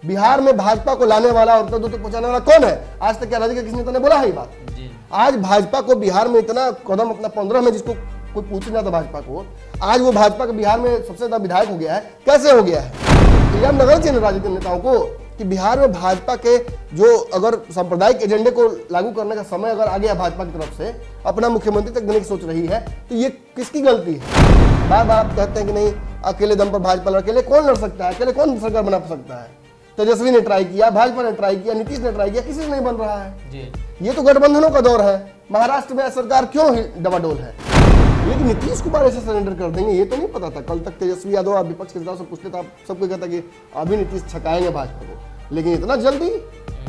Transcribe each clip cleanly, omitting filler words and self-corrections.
बिहार में भाजपा को लाने वाला और तो पहुंचाने वाला कौन है? आज तक क्या राज्य के किसी नेता ने बोला है ये बात? आज भाजपा को बिहार में इतना कदम अपना 15 में जिसको कोई पूछ नहीं था भाजपा को, आज वो भाजपा के बिहार में सबसे ज्यादा विधायक हो गया है। कैसे हो गया है? इल्जाम लगाना चाहिए राजनीतिक नेताओं को कि बिहार में भाजपा के जो अगर सांप्रदायिक एजेंडे को लागू करने का समय अगर आ गया भाजपा की तरफ से, अपना मुख्यमंत्री तक देने की सोच रही है, तो ये किसकी गलती है? बार बार आप कहते हैं कि नहीं अकेले दम पर भाजपा अकेले कौन लड़ सकता है, अकेले कौन सरकार बना सकता है? तेजस्वी ने ट्राई किया, भाजपा ने ट्राई किया, नीतीश ने ट्राई किया, किसी से नहीं बन रहा है जी। ये तो गठबंधनों का दौर है। महाराष्ट्र में सरकार क्यों डबाडोल है, लेकिन नीतीश कुमार ऐसे सरेंडर कर देंगे ये तो नहीं पता था। कल तक तेजस्वी यादव आप विपक्ष के नेताओं से पूछते थे, आप सबको कहता कि अभी नीतीश छकाएंगे भाजपा को, लेकिन इतना जल्दी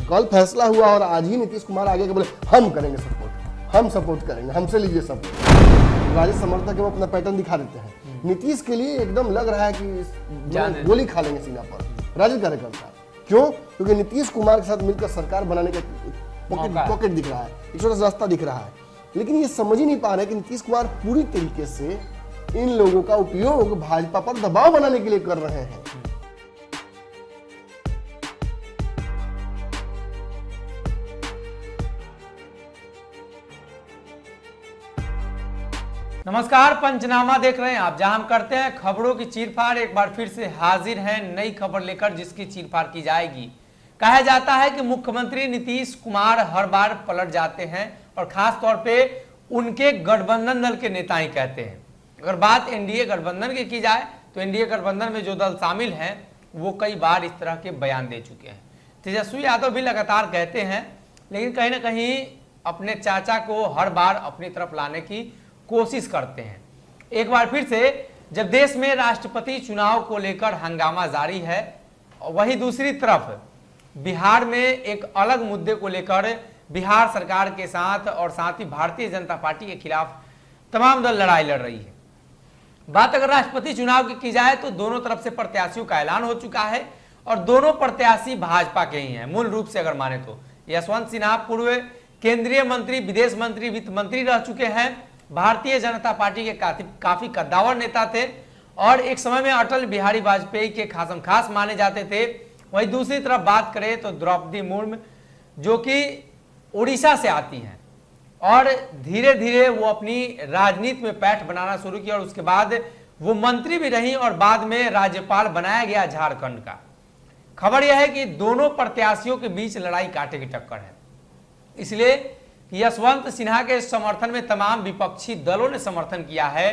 कल फैसला हुआ और आज ही नीतीश कुमार आगे के बोले हम करेंगे सपोर्ट, हम सपोर्ट करेंगे, हमसे लीजिए सपोर्ट। राजद समर्थक वो अपना पैटर्न दिखा देते हैं। नीतीश के लिए एकदम लग रहा है कि गोली खा लेंगे सीना पर राजद कार्यकर्ता। क्यों? क्योंकि नीतीश कुमार के साथ मिलकर सरकार बनाने का पॉकेट दिख रहा है, एक छोटा सा रास्ता दिख रहा है, लेकिन ये समझ ही नहीं पा रहे कि नीतीश कुमार पूरी तरीके से इन लोगों का उपयोग भाजपा पर दबाव बनाने के लिए कर रहे हैं। नमस्कार, पंचनामा देख रहे हैं आप, जहां हम करते हैं खबरों की चीरफाड़। एक बार फिर से हाजिर हैं नई खबर लेकर जिसकी चीरफाड़ की जाएगी। कहा जाता है कि मुख्यमंत्री नीतीश कुमार हर बार पलट जाते हैं और खास तौर पे उनके गठबंधन दल के नेता ही कहते हैं। अगर बात एनडीए गठबंधन की जाए तो एनडीए गठबंधन में जो दल शामिल हैं वो कई बार इस तरह के बयान दे चुके हैं। तेजस्वी यादव भी लगातार कहते हैं, लेकिन कहीं ना कहीं अपने चाचा को हर बार अपनी तरफ लाने की कोशिश करते हैं। एक बार फिर से जब देश में राष्ट्रपति चुनाव को लेकर हंगामा जारी है, वहीं दूसरी तरफ बिहार में एक अलग मुद्दे को लेकर बिहार सरकार के साथ और साथ ही भारतीय जनता पार्टी के खिलाफ तमाम दल लड़ाई लड़ रही है। बात अगर राष्ट्रपति चुनाव की जाए तो दोनों तरफ से प्रत्याशियों का ऐलान हो चुका है और दोनों प्रत्याशी भाजपा के ही हैं मूल रूप से अगर माने तो। यशवंत सिन्हा पूर्व केंद्रीय मंत्री, विदेश मंत्री, वित्त मंत्री रह चुके हैं, भारतीय जनता पार्टी के काफी कद्दावर नेता थे और एक समय में अटल बिहारी वाजपेयी के खासम खास माने जाते थे। वहीं दूसरी तरफ बात करें तो द्रौपदी मुर्मू जो कि उड़ीसा से आती हैं और धीरे धीरे वो अपनी राजनीति में पैठ बनाना शुरू किया और उसके बाद वो मंत्री भी रही और बाद में राज्यपाल बनाया गया झारखंड का। खबर यह है कि दोनों प्रत्याशियों के बीच लड़ाई कांटे की टक्कर है, इसलिए यशवंत सिन्हा के समर्थन में तमाम विपक्षी दलों ने समर्थन किया है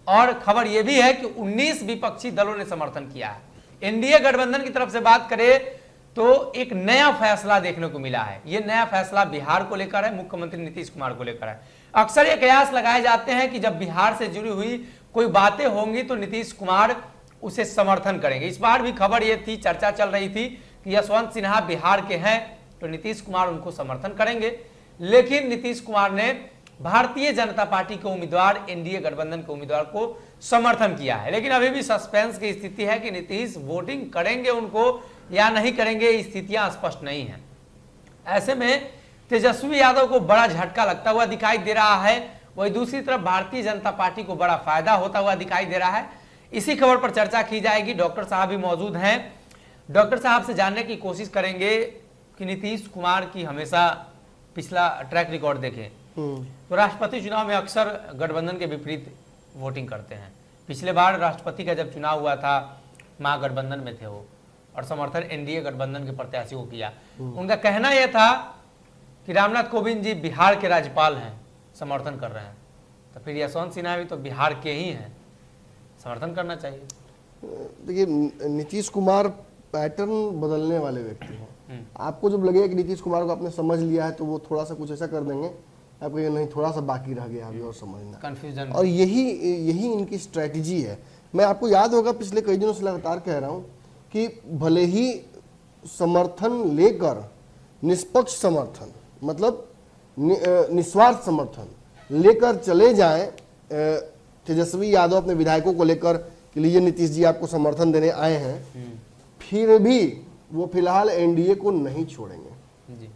और खबर यह भी है कि 19 विपक्षी दलों ने समर्थन किया है। एनडीए गठबंधन की तरफ से बात करें तो एक नया फैसला देखने को मिला है। यह नया फैसला बिहार को लेकर है, मुख्यमंत्री नीतीश कुमार को लेकर है। अक्सर ये कयास लगाए जाते हैं कि जब बिहार से जुड़ी हुई कोई बातें होंगी तो नीतीश कुमार उसे समर्थन करेंगे। इस बार भी खबर यह थी, चर्चा चल रही थी कि यशवंत सिन्हा बिहार के हैं तो नीतीश कुमार उनको समर्थन करेंगे, लेकिन नीतीश कुमार ने भारतीय जनता पार्टी के उम्मीदवार, एनडीए गठबंधन के उम्मीदवार को समर्थन किया है। लेकिन अभी भी सस्पेंस की स्थिति है कि नीतीश वोटिंग करेंगे उनको या नहीं करेंगे, स्थितियां स्पष्ट नहीं है। ऐसे में तेजस्वी यादव को बड़ा झटका लगता हुआ दिखाई दे रहा है, वही दूसरी तरफ भारतीय जनता पार्टी को बड़ा फायदा होता हुआ दिखाई दे रहा है। इसी खबर पर चर्चा की जाएगी। डॉक्टर साहब भी मौजूद हैं, डॉक्टर साहब से जानने की कोशिश करेंगे कि नीतीश कुमार की हमेशा पिछला ट्रैक रिकॉर्ड देखें तो राष्ट्रपति चुनाव में अक्सर गठबंधन के विपरीत वोटिंग करते हैं। पिछले बार राष्ट्रपति का जब चुनाव हुआ था महागठबंधन में थे वो और समर्थन एनडीए गठबंधन के प्रत्याशी को किया। उनका कहना यह था कि रामनाथ कोविंद जी बिहार के राज्यपाल हैं, समर्थन कर रहे हैं, तो फिर यशवंत सिन्हा भी तो बिहार के ही हैं, समर्थन करना चाहिए। देखिए, नीतीश कुमार पैटर्न बदलने वाले व्यक्ति हैं। आपको जब लगेगा कि नीतीश कुमार को आपने समझ लिया है तो वो थोड़ा सा कुछ ऐसा कर देंगे, आपको ये नहीं थोड़ा सा बाकी रह गया अभी और समझना, कंफ्यूजन। और यही इनकी स्ट्रेटजी है। मैं आपको याद होगा पिछले कई दिनों से लगातार कह रहा हूँ कि भले ही समर्थन लेकर निष्पक्ष समर्थन मतलब निस्वार्थ समर्थन लेकर चले जाएं तेजस्वी यादव अपने विधायकों को लेकर कि लीजिए नीतीश जी आपको समर्थन देने आए हैं, फिर भी वो फिलहाल एनडीए को नहीं छोड़ेंगे जी।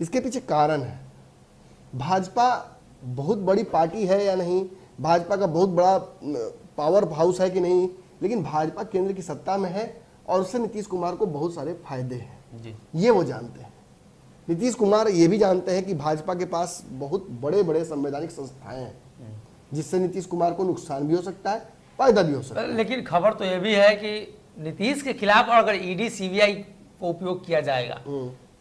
इसके पीछे कारण है, भाजपा बहुत बड़ी पार्टी है या नहीं, भाजपा का बहुत बड़ा पावर हाउस है कि नहीं, लेकिन भाजपा केंद्र की सत्ता में है और उससे नीतीश कुमार को बहुत सारे फायदे हैं, जी ये वो जानते हैं। नीतीश कुमार ये भी जानते हैं कि भाजपा के पास बहुत बड़े बड़े संवैधानिक संस्थाएं हैं, जिससे नीतीश कुमार को नुकसान भी हो सकता है, फायदा भी हो सकता है। लेकिन खबर तो ये भी है कि नीतीश के खिलाफ और अगर ईडी सीबीआई को उपयोग किया जाएगा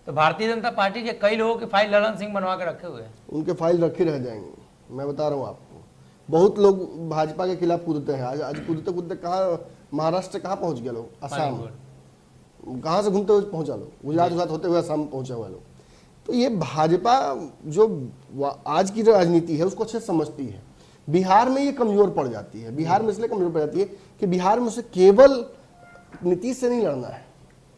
तो भारतीय जनता पार्टी के कई लोगों की फाइल ललन सिंह बनवा के रखे हुए हैं। उनके फाइल रखे रह जाएंगे, मैं बता रहा हूँ आपको। बहुत लोग भाजपा के खिलाफ कूदते हैं, आज कूदते कूदते कहाँ महाराष्ट्र कहाँ पहुंच गए लोग, असम कहाँ से घूमते हुए पहुंचा लोग, गुजरात होते हुए असम पहुंचे हुए लोग। तो ये भाजपा जो आज की जो राजनीति है उसको अच्छे से समझती है। बिहार में ये कमजोर पड़ जाती है, बिहार में इसलिए कमजोर पड़ जाती है कि बिहार में उसे केवल नीतीश से नहीं लड़ना है,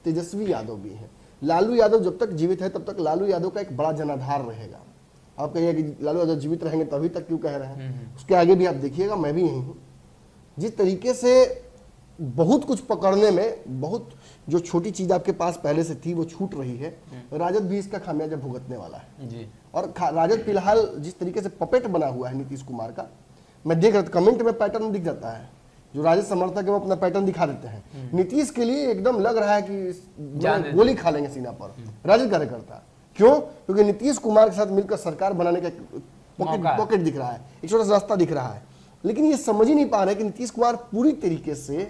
तेजस्वी यादव भी है। लालू यादव जब तक जीवित है तब तक लालू यादव का एक बड़ा जनाधार रहेगा। आप कहिए कि लालू यादव जीवित रहेंगे तभी तक क्यों कह रहे हैं, उसके आगे भी आप देखिएगा, मैं भी यही हूँ। जिस तरीके से बहुत कुछ पकड़ने में, बहुत जो छोटी चीज आपके पास पहले से थी वो छूट रही है, राजद भी इसका खामियाजा भुगतने वाला है जी। और राजद फिलहाल जिस तरीके से पपेट बना हुआ है नीतीश कुमार का, मैं देख रहा था कमेंट में पैटर्न दिख जाता है, जो राजद समर्थक है वो अपना पैटर्न दिखा देते हैं। नीतीश के लिए एकदम लग रहा है कि गोली खा लेंगे सीना पर राजद कार्यकर्ता। क्यों? क्योंकि नीतीश कुमार के साथ मिलकर सरकार बनाने का पॉकेट दिख रहा है, एक छोटा सा रास्ता दिख रहा है। लेकिन ये समझ ही नहीं पा रहे कि नीतीश कुमार पूरी तरीके से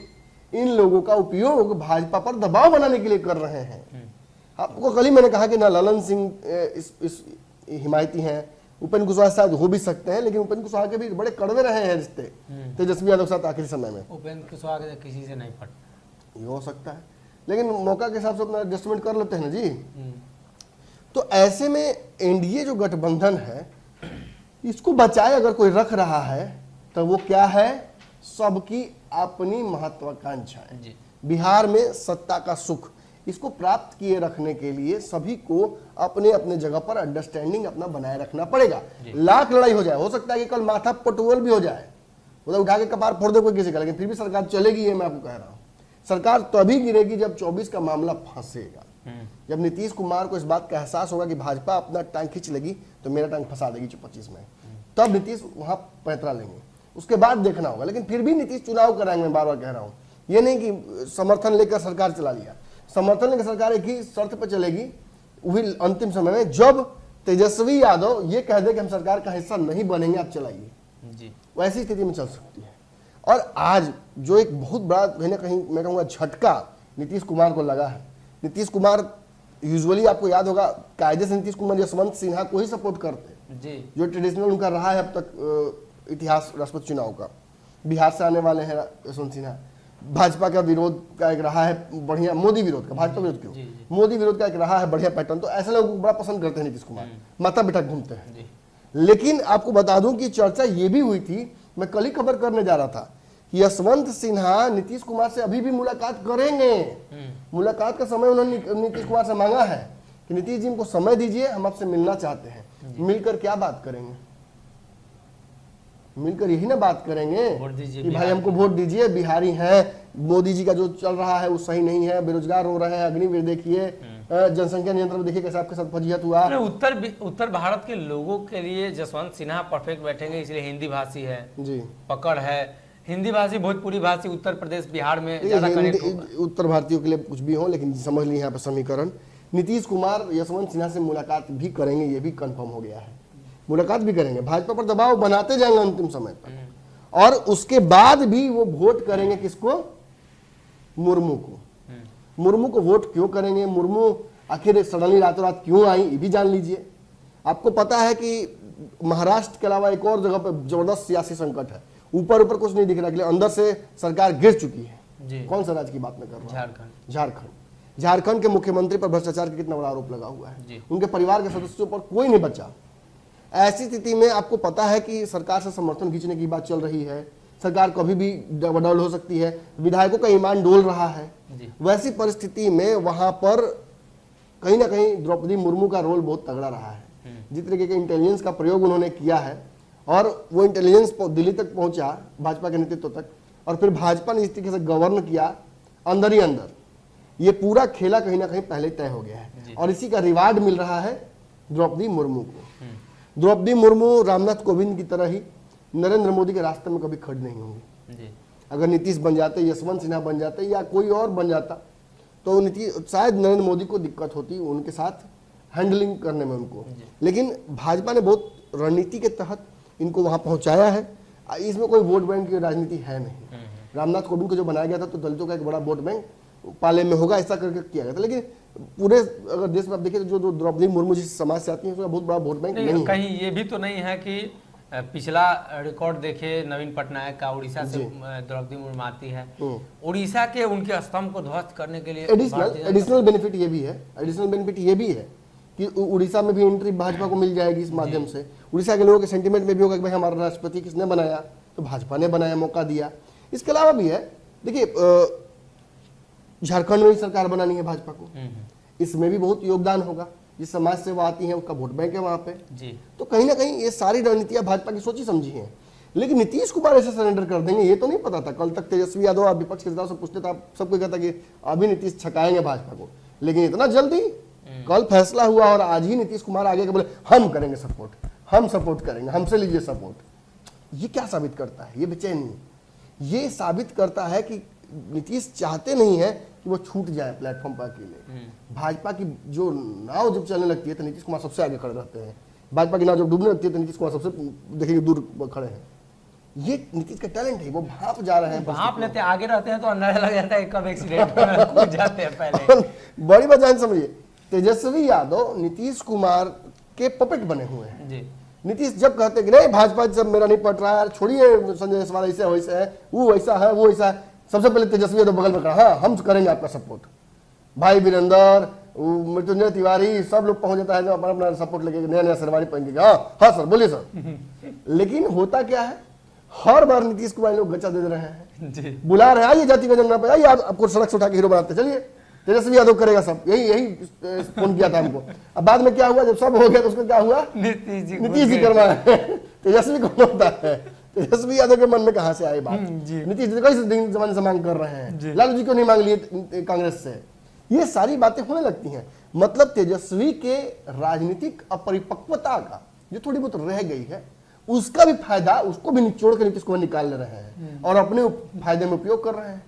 इन लोगों का उपयोग भाजपा पर दबाव बनाने के लिए कर रहे हैं। आपको कल ही मैंने कहा कि ना ललन सिंह इस हिमायती हैं, उपेंद्र कुशवाहा शायद हो भी सकते हैं, लेकिन उपेंद्र कुशवाहा के भी बड़े कड़वे रहे हैं रिश्ते तेजस्वी यादव के साथ आखिरी समय में। उपेंद्र कुशवाहा के किसी से नहीं फट, ये हो सकता है, लेकिन मौका के हिसाब से अपना एडजस्टमेंट कर लेते हैं ना जी। तो ऐसे में एनडीए जो गठबंधन है इसको बचाए अगर कोई रख रहा है तो वो क्या है, सबकी अपनी महत्वाकांक्षाएं। बिहार में सत्ता का सुख, इसको प्राप्त किए रखने के लिए सभी को अपने अपने जगह पर अंडरस्टैंडिंग अपना बनाए रखना पड़ेगा। लाख लड़ाई हो जाए, हो सकता है कि कल माथा पटोल भी हो जाए, मतलब उठा के कपार फोड़ दे कोई किसी का, लेकिन फिर भी सरकार चलेगी। ये मैं आपको कह रहा हूं, सरकार तभी गिरेगी जब 24 का मामला फंसेगा, जब नीतीश कुमार को इस बात का एहसास होगा कि भाजपा अपना टांग खींच लेगी तो मेरा टांग फंसा देगी 25 में, तब नीतीश वहां पैतरा लेंगे, उसके बाद देखना होगा। लेकिन फिर भी नीतीश चुनाव कराएंगे, मैं बार बार कह रहा हूं। ये नहीं कि समर्थन लेकर सरकार चला लिया, समर्थन लेकर सरकार एक ही शर्त पर चलेगी, वही अंतिम समय में जब तेजस्वी यादव ये कह दे कि हम सरकार का हिस्सा नहीं बनेंगे, आप चलाइए जी, वैसी स्थिति में चल सकती है। और आज जो एक बहुत बड़ा कहीं ना कहीं मैं कहूँगा झटका नीतीश कुमार को लगा है, नीतीश कुमार यूजुअली आपको याद होगा कायदे से नीतीश कुमार यशवंत सिन्हा को ही सपोर्ट करते जी, जो ट्रेडिशनल उनका रहा है अब तक इतिहास राष्ट्रपति चुनाव का। बिहार से आने वाले हैं यशवंत सिन्हा, भाजपा का विरोध का एक रहा है बढ़िया, मोदी विरोध का, भाजपा विरोध क्यों, मोदी विरोध का एक रहा है बढ़िया पैटर्न। तो ऐसे लोगों को बड़ा पसंद करते हैं नीतीश कुमार, माता बेटा घूमते हैं। लेकिन आपको बता दूं कि चर्चा ये भी हुई थी, मैं कल ही खबर करने जा रहा था कि यशवंत सिन्हा नीतीश कुमार से अभी भी मुलाकात करेंगे। मुलाकात का समय उन्होंने नीतीश कुमार से मांगा है कि नीतीश जी हमको समय दीजिए, हम आपसे मिलना चाहते हैं। मिलकर क्या बात करेंगे, मिलकर यही ना बात करेंगे कि भाई हमको वोट दीजिए, बिहारी हैं, मोदी जी का जो चल रहा है वो सही नहीं है, बेरोजगार हो रहे हैं, अग्निवीर देखिए, जनसंख्या नियंत्रण देखिए कैसे आपके साथ फजीहत हुआ। उत्तर भारत के लोगों के लिए जसवंत सिन्हा परफेक्ट बैठेंगे, इसलिए हिंदी भाषी है जी, पकड़ है, हिंदी भाषी भोजपुरी भाषी उत्तर प्रदेश बिहार में ज्यादा उत्तर भारतीयों के लिए कुछ भी हो, लेकिन समझ ली यहाँ पे समीकरण। नीतीश कुमार यशवंत सिन्हा से मुलाकात भी करेंगे, ये भी कंफर्म हो गया है, मुलाकात भी करेंगे, भाजपा पर दबाव बनाते जाएंगे अंतिम समय पर, और उसके बाद भी वो वोट करेंगे किसको, मुर्मू को। मुर्मू को वोट क्यों करेंगे, मुर्मू आखिर सडनली रातों रात क्यों आई, ये भी जान लीजिए। आपको पता है कि महाराष्ट्र के अलावा एक और जगह पर जबरदस्त सियासी संकट है, ऊपर ऊपर कुछ नहीं दिख रहा, लेकिन अंदर से सरकार गिर चुकी है। कौन सा राज्य की बात मैं कर रहा हूँ, झारखंड। झारखंड के मुख्यमंत्री पर भ्रष्टाचार का कितना बड़ा आरोप लगा हुआ है, उनके परिवार के सदस्यों पर कोई नहीं बचा। ऐसी स्थिति में आपको पता है कि सरकार से समर्थन खींचने की बात चल रही है, सरकार कभी भी डबल हो सकती है, विधायकों का ईमान डोल रहा है। वैसी परिस्थिति में वहां पर कहीं ना कहीं द्रौपदी मुर्मू का रोल बहुत तगड़ा रहा है। जिस तरीके के इंटेलिजेंस का प्रयोग उन्होंने किया है, और वो इंटेलिजेंस दिल्ली तक पहुंचा, भाजपा के नेतृत्व तक, और फिर भाजपा ने इस तरीके से गवर्न किया अंदर ही अंदर, ये पूरा खेला कहीं ना कहीं पहले तय हो गया है, और इसी का रिवार्ड मिल रहा है द्रौपदी मुर्मू को। द्रौपदी मुर्मू रामनाथ कोविंद की तरह ही नरेंद्र मोदी के रास्ते में कभी खड़ी नहीं होंगी। अगर नीतीश बन जाते, यशवंत सिन्हा बन जाते या कोई और बन जाता तो शायद नरेंद्र मोदी को दिक्कत होती उनके साथ हैंडलिंग करने में उनको। लेकिन भाजपा ने बहुत रणनीति के तहत इनको वहां पहुंचाया है। इसमें कोई वोट बैंक की राजनीति है नहीं। रामनाथ कोविंद को जो बनाया गया था तो दलितों का एक बड़ा वोट बैंक पाले में होगा, ऐसा करके किया गया था। लेकिन पूरे अगर देश में आप देखिए तो जो द्रौपदी मुर्मू जिस समाज से आती है उसका बहुत बड़ा वोट बैंक नहीं है। कहीं ये भी तो नहीं है कि पिछला रिकॉर्ड देखे नवीन पटनायक का, उड़ीसा से द्रौपदी मुर्मू आती है, उड़ीसा के उनके स्तंभ को ध्वस्त करने के लिए एडिशनल बेनिफिट ये भी है कि उड़ीसा में भी एंट्री भाजपा को मिल जाएगी इस माध्यम से। उड़ीसा के लोगों के सेंटिमेंट में भी होगा कि भाई हमारा राष्ट्रपति किसने बनाया, तो भाजपा ने बनाया, मौका दिया। इसके अलावा भी है, देखिए झारखंड में भी सरकार बनानी है भाजपा को, इसमें भी बहुत योगदान होगा। जिस समाज से वो आती है उसका वोट बैंक है वहां पे जी। तो कहीं ना कहीं ये सारी रणनीतियां भाजपा की सोची समझी हैं। लेकिन नीतीश कुमार ऐसे सरेंडर कर देंगे ये तो नहीं पता था। कल तक तेजस्वी यादव आप विपक्ष के नेताओं से पूछते थे, आप सबको कहता कि अभी नीतीश छकाएंगे भाजपा को, लेकिन इतना जल्दी कल फैसला हुआ और आज ही नीतीश कुमार आगे के बोले हम करेंगे सपोर्ट, हम सपोर्ट करेंगे, हमसे लीजिए सपोर्ट। ये क्या साबित करता है? ये बेचैनी, ये साबित करता है कि नीतीश चाहते नहीं है कि वो छूट जाए प्लेटफॉर्म पर अकेले। भाजपा की जो नाव जब चलने लगती है तो नीतीश कुमार सबसे आगे खड़े रहते हैं। भाजपा की नाव जब डूबने लगती है तो नीतीश कुमार सबसे देखिए दूर खड़े हैं। ये नीतीश का टैलेंट है, वो भाप जा रहे हैं, भाप लेते हैं, आगे रहते हैं तो अंदाजा लग जाता है कब एक्सीडेंट में कूद जाते हैं पहले। बड़ी बात जान समझिए, तेजस्वी यादव नीतीश कुमार के पपेट बने हुए हैं जी। नीतीश जब कहते कि नहीं भाजपा जब मेरा नहीं पट रहा है, छोड़िए संजय जायसवाल ऐसे वैसे है, वो वैसा है, वो ऐसा है, सबसे पहले तेजस्वी यादव बगल में कहा हाँ हम करेंगे आपका सपोर्ट। भाई वीरेंद्र, मृत्युंजय तिवारी, सब लोग पहुंच जाता है जो अपना अपना सपोर्ट लेके नया नया शेरवानी पहन के, हाँ सर बोलिए सर। लेकिन होता क्या है, हर बार नीतीश कुमार लोग गचा दे रहे हैं, बुला रहे हैं, आइए जाति का जनगणना पे आइए, आपको सड़क से उठा के हीरो बनाते चलिए, तेजस्वी यादव करेगा सब। यही फोन किया था हमको। अब बाद में क्या हुआ, जब सब हो गया तो उसमें क्या हुआ, नीतीश जी करवाए। तेजस्वी कौन होता है? तेजस्वी यादव के मन में कहां से आए बात? नीतीश जी कई दिन जमाने से मांग कर रहे हैं, लालू जी क्यों नहीं मांग लिए कांग्रेस से? ये सारी बातें होने लगती हैं। मतलब तेजस्वी के राजनीतिक अपरिपक्वता का जो थोड़ी बहुत रह गई है उसका भी फायदा उसको भी निचोड़ कर नीतीश कुमार निकाल ले रहे हैं और अपने फायदे में उपयोग कर रहे हैं।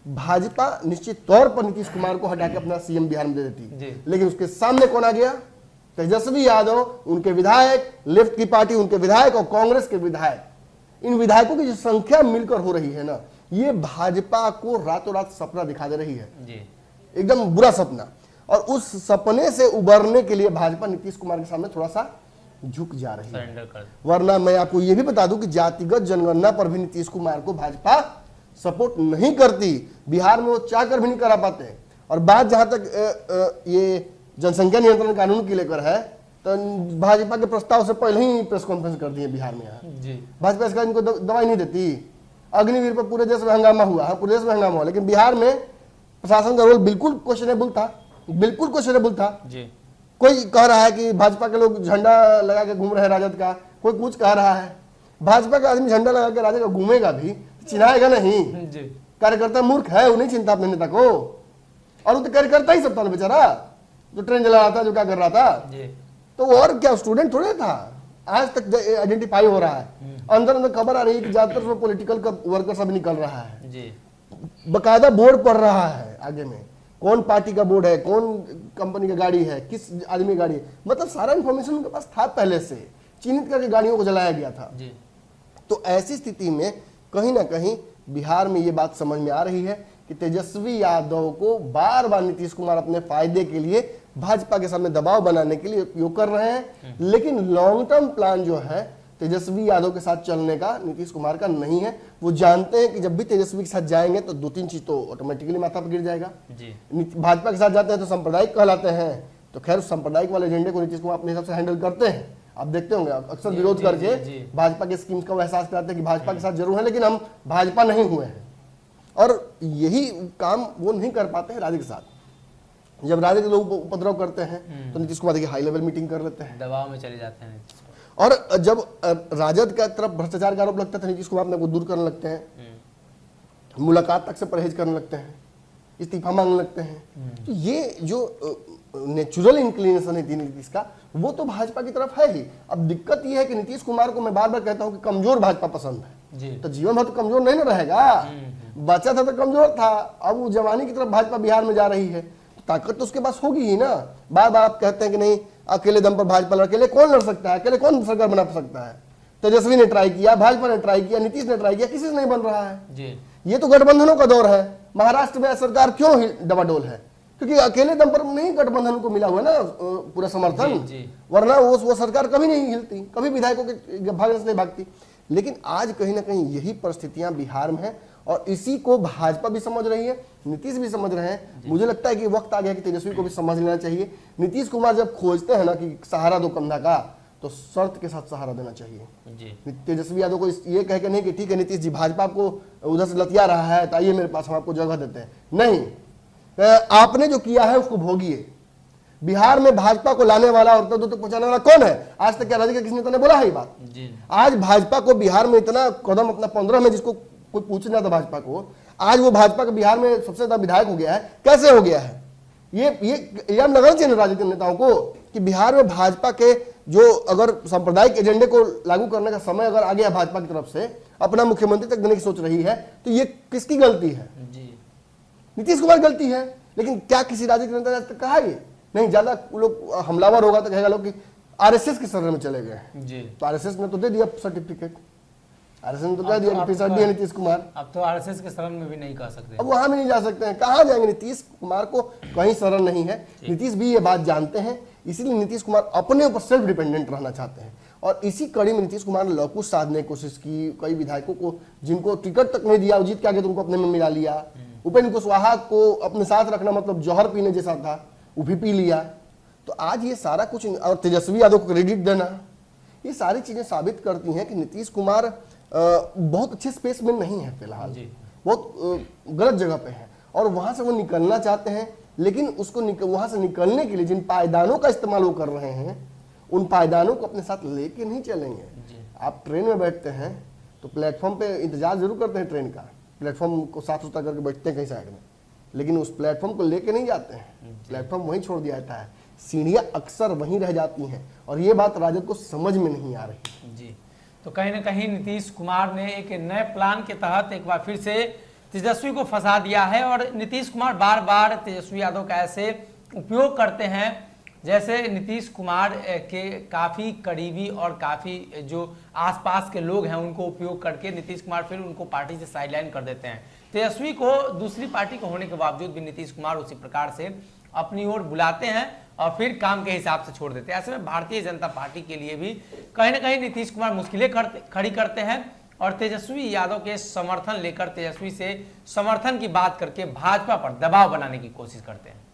भाजपा निश्चित तौर पर नीतीश कुमार को हटा के अपना सीएम बिहार में दे देती, लेकिन उसके सामने कौन आ गया? तेजस्वी यादव, उनके विधायक, लेफ्ट की पार्टी उनके विधायक और कांग्रेस के विधायक। इन विधायकों की जो संख्या मिलकर हो रही है ना, ये भाजपा को रातों रात सपना दिखा दे रही है, एकदम बुरा सपना। और उस सपने से उबरने के लिए भाजपा नीतीश कुमार के सामने थोड़ा सा झुक जा रही है। वरना मैं आपको यह भी बता दूं कि जातिगत जनगणना पर भी नीतीश कुमार को भाजपा सपोर्ट नहीं करती। बिहार में वो चाह कर भी नहीं करा पाते। और बात जहां तक ये जनसंख्या नियंत्रण कानून की लेकर है तो भाजपा के प्रस्ताव से पहले ही प्रेस कॉन्फ्रेंस कर दी है बिहार में। यहाँ भाजपा इसका इनको दवाई नहीं देती। अग्निवीर पर पूरे देश में हंगामा हुआ, पूरे देश में हंगामा हुआ, लेकिन बिहार में प्रशासन का रोल बिल्कुल क्वेश्चनेबल था, बिल्कुल क्वेश्चनेबल था। कोई कह रहा है कि भाजपा के लोग झंडा लगा के घूम रहे हैं राजद का, कोई कुछ कह रहा है। भाजपा का आदमी झंडा लगा के राजद का घूमेगा भी, चिन्हाएगा नहीं। कार्यकर्ता मूर्ख है, वो नहीं चिंता अपने नेता को। और वो तो कार्यकर्ता ही सब था बेचारा, जो ट्रेन जला रहा था, जो क्या कर रहा था। तो और क्या स्टूडेंट थोड़े था। आज तक आइडेंटिफाई हो रहा है, अंदर अंदर खबर आ रही है कि ज्यादातर पॉलिटिकल का वर्कर सब निकल रहा है। बकायदा बोर्ड पड़ रहा है आगे में, कौन पार्टी का बोर्ड है, कौन कंपनी का गाड़ी है, किस आदमी की गाड़ी है। मतलब सारा इंफॉर्मेशन उनके पास था, पहले से चिन्हित करके गाड़ियों को जलाया गया था। तो ऐसी स्थिति में कहीं ना कहीं बिहार में ये बात समझ में आ रही है कि तेजस्वी यादव को बार बार नीतीश कुमार अपने फायदे के लिए भाजपा के सामने दबाव बनाने के लिए उपयोग कर रहे हैं। लेकिन लॉन्ग टर्म प्लान जो है तेजस्वी यादव के साथ चलने का नीतीश कुमार का नहीं है। वो जानते हैं कि जब भी तेजस्वी के साथ जाएंगे तो 2-3 चीज तो ऑटोमेटिकली माथा पर गिर जाएगा। भाजपा के साथ जाते हैं तो सांप्रदायिक कहलाते हैं, तो खैर सांप्रदायिक वाले एजेंडे को नीतीश कुमार अपने हिसाब से हैंडल करते हैं। आप देखते होंगे अक्सर विरोध करके भाजपा के स्कीम्स का एहसास कराते हैं कि भाजपा के साथ जरूर है लेकिन हम भाजपा नहीं हुए हैं। और यही काम वो नहीं कर पाते हैं राज्य के साथ। जब राज्य के लोग उपद्रव करते हैं तो नीतीश कुमार देखिए हाई लेवल मीटिंग कर लेते हैं, दबाव में चले जाते हैं। और जब राजद का तरफ भ्रष्टाचार का आरोप लगता है तो नीतीश कुमार अपने को दूर करने लगते हैं, मुलाकात तक से परहेज करने लगते हैं, इस्तीफा मांगने लगते हैं। तो ये जो नेचुरल इंक्लिनेशन है नीतीश का, वो तो भाजपा की तरफ है ही। अब दिक्कत ये है कि नीतीश कुमार को मैं बार बार कहता हूं कि कमजोर भाजपा पसंद है, तो जीवन भर तो कमजोर नहीं ना रहेगा। बच्चा था तो कमजोर था, अब वो जवानी की तरफ भाजपा बिहार में जा रही है, तो ताकत तो उसके पास होगी ही ना। बार बार आप कहते हैं कि नहीं अकेले दम पर भाजपा, अकेले कौन लड़ सकता है, अकेले कौन सरकार बना सकता है। तेजस्वी ने ट्राई किया, भाजपा ने ट्राई किया, नीतीश ने ट्राई किया, किसी से नहीं बन रहा है जी। ये तो गठबंधनों का दौर है। महाराष्ट्र में सरकार क्यों डबाडोल है, क्योंकि अकेले दम पर नहीं गठबंधन को मिला हुआ ना पूरा समर्थन, वरना वो सरकार कभी नहीं हिलती, कभी विधायकों के भागने से नहीं भागती। लेकिन आज कहीं ना कहीं यही परिस्थितियां बिहार में है और इसी को भाजपा भी समझ रही है, नीतीश भी समझ रहे हैं। मुझे लगता है कि वक्त आ गया कि तेजस्वी को भी समझ लेना चाहिए। नीतीश कुमार जब खोजते हैं ना कि सहारा दो कंधा का, तो शर्त के साथ सहारा देना चाहिए जी। तेजस्वी यादव को ये कह के नहीं कि ठीक है नीतीश जी भाजपा आपको उधर से लतिया रहा है तो आइए मेरे पास, हम आपको जगह देते हैं, नहीं, आपने जो किया है उसको भोगिए। बिहार में भाजपा को लाने वाला और तो पहुंचाने वाला कौन है? आज तक क्या राज्य के किसी नेता ने बोला है ये बात? आज भाजपा को बिहार में इतना कदम अपना 15 में जिसको कोई पूछना था भाजपा को, आज वो भाजपा के बिहार में सबसे ज्यादा विधायक हो गया है। कैसे हो गया है? ये हम लगाना चाहिए राजनीतिक नेताओं को कि बिहार में भाजपा के जो अगर सांप्रदायिक एजेंडे को लागू करने का समय अगर आ गया भाजपा की तरफ से, अपना मुख्यमंत्री तक देने की सोच रही है, तो ये किसकी गलती है? नीतीश कुमार गलती है। लेकिन क्या किसी राजनीतिक नेता ने आज तक कहा ये? नहीं, ज्यादा लोग हमलावर होगा तो कहेगा लोग कि आरएसएस के शरण में चले गए जी। तो आरएसएस ने तो दे दिया सर्टिफिकेट, आरएसएस ने तो कह दिया कि पिछड़ दिया नीतीश कुमार। अब तो आरएसएस के शरण में भी नहीं कह सकते, अब वहां भी नहीं जा सकते हैं। कहां जाएंगे? नीतीश कुमार को कहीं शरण नहीं है। नीतीश भी ये बात जानते हैं, इसीलिए नीतीश कुमार अपने ऊपर सेल्फ डिपेंडेंट रहना चाहते हैं। और इसी कड़ी में नीतीश कुमार ने लौकुश साधने की कोशिश की। कई विधायकों को जिनको टिकट तक नहीं दिया, जीत के आगे तुमको अपने में मिला लिया। उपेंद्र कुशवाहा को अपने साथ रखना मतलब जौहर पीने जैसा था, वो भी पी लिया। तो आज ये सारा कुछ, और तेजस्वी यादव को क्रेडिट देना, ये सारी चीजें साबित करती हैं कि नीतीश कुमार बहुत अच्छे स्पेस में नहीं है फिलहाल, बहुत गलत जगह पे है और वहां से वो निकलना चाहते हैं। लेकिन उसको वहां से निकलने के लिए जिन पायदानों का इस्तेमाल वो कर रहे हैं, उन पायदानों को अपने साथ लेके नहीं चलेंगे। आप ट्रेन में बैठते हैं तो प्लेटफॉर्म पे इंतजार जरूर करते हैं ट्रेन का, प्लेटफॉर्म को साफ सुथरा करके बैठते हैं कहीं साइड में, लेकिन उस प्लेटफॉर्म को लेके नहीं जाते हैं। प्लेटफॉर्म वहीं छोड़ दिया जाता है, सीढ़ियां अक्सर वहीं रह जाती हैं और ये बात राजद को समझ में नहीं आ रही जी। तो कहीं ना कहीं नीतीश कुमार ने एक नए प्लान के तहत एक बार फिर से तेजस्वी को फंसा दिया है और नीतीश कुमार बार बार तेजस्वी यादव का ऐसे उपयोग करते हैं जैसे नीतीश कुमार के काफ़ी करीबी और काफ़ी जो आसपास के लोग हैं उनको उपयोग करके नीतीश कुमार फिर उनको पार्टी से साइडलाइन कर देते हैं। तेजस्वी को दूसरी पार्टी के होने के बावजूद भी नीतीश कुमार उसी प्रकार से अपनी ओर बुलाते हैं और फिर काम के हिसाब से छोड़ देते हैं। ऐसे में भारतीय जनता पार्टी के लिए भी कहीं ना कहीं नीतीश कुमार मुश्किलें खड़ी करते हैं और तेजस्वी यादव के समर्थन लेकर तेजस्वी से समर्थन की बात करके भाजपा पर दबाव बनाने की कोशिश करते हैं।